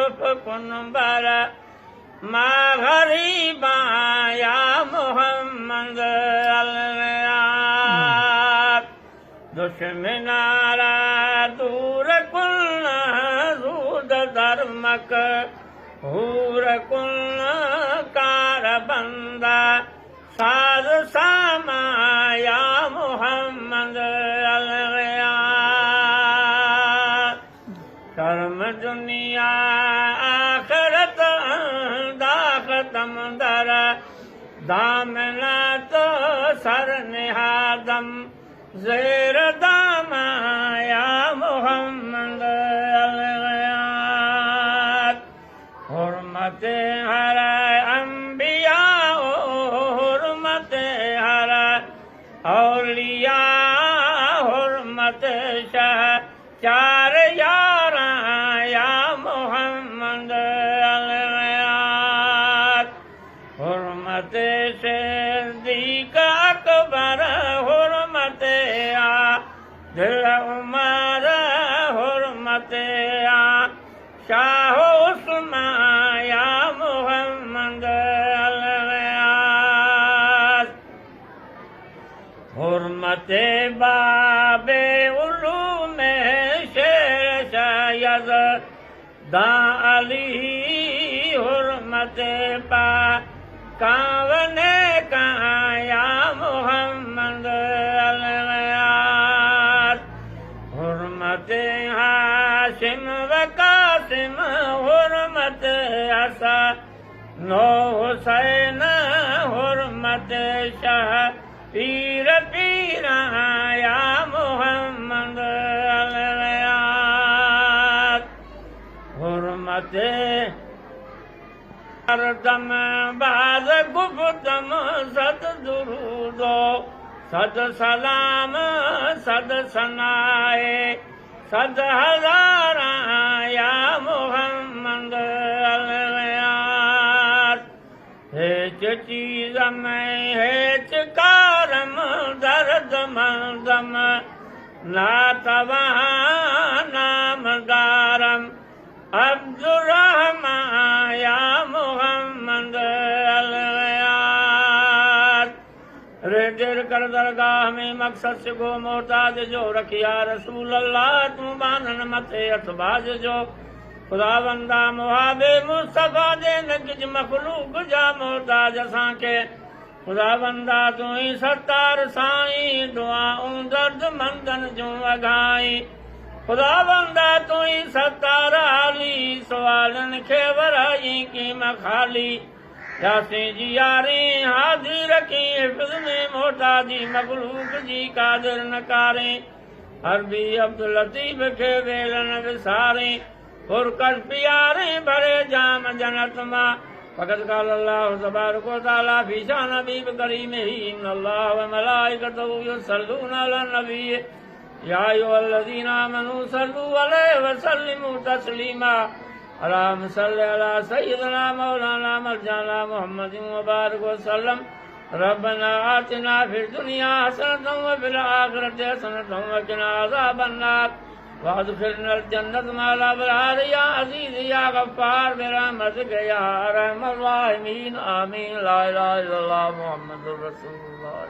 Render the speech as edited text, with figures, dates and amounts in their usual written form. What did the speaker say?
लुत्फ कुन बर मां गरीबा या मोहम्मद दुश्मनारा दूर कुन रूद धर्मक हूर कुन कार बंदा साज सामा या मोहम्मद कर्म दुनिया आखिरत दाखतम दर दामना तो सर निहादम ज़ेर दामा या मोहम्मद हुर्मत हर अंबिया हुर्मत हर औलिया हुर्मत शाह चार यारा या मोहम्मद हुर्मत सिद्दीक़ अकबर हुर्मत दिल उमर हुर्मत शाह उस्मान या मोहम्मद हुर्मत बाबे उलूम शेर शायद दा अली हुर्मत पा कावने का या मोहम्मद हुर्मत हाशिम व कासिम हुर्मत हसा नो हुसैन हुर्मत शाह पीर पीरा या मोहम्मद हुर्मत हरदम बाज गुफ्तम सद दुरूदो सद सलाम सद सनाए सद हजारा या मोहम्मद हेच चीज में हेच कारम दर्द मंदम ना तवा नाम गारम अब्दुर्रहमान या मोहम्मद रेदिर कर दरगाह में मकसद से गो मोहताज जो रखिया रसूल अल्लाह तू बानन मथे अतबाज जो खुदा बंदा मुहाबे मुस्तफा दे नगिज मखलूक जा मोहताज असांखे खुदा बंदा तू ही सत्तार साईं दुआऊं दर्द मंदन जूं अघाई खुदा बंदा तू ही सत्तार आली सवालन खे वराई कीम खाली यासीं जी यारी हाज़िर रखी हिफ़्ज़ में मोहताजी मखलूक जी कादिर नकारे अरबी अब्दुल लतीफ़ खे वेलन विसारे फुरकत प्यारे भरे जाम जन्नत मां फ़क़त क़ाल अल्लाहु तबारक व तआला फ़ी शान हबीब करीमिही इन्नल्लाह व मलाइकतहु युसल्लूना अलन नबी या अय्युहल्लज़ीना आमनू सल्लू अलैहि व सल्लिमू तस्लीमा अल्लाहुम्मा सल्लि अला सय्यिदिना मौलाना मरजाना मुहम्मदिन व बारिक व सल्लम रब्बना आतिना फिद दुनिया हसनतन व फिल आखिरति हसनतन व क़िना अज़ाबन नार वादखिलना जन्नत माल अबरार या अजीज या गफ्फार बिरहमतिक या अरहमर राहिमीन आमीन ला इलाहा इल्लल्लाह मुहम्मदुर रसूलुल्लाह।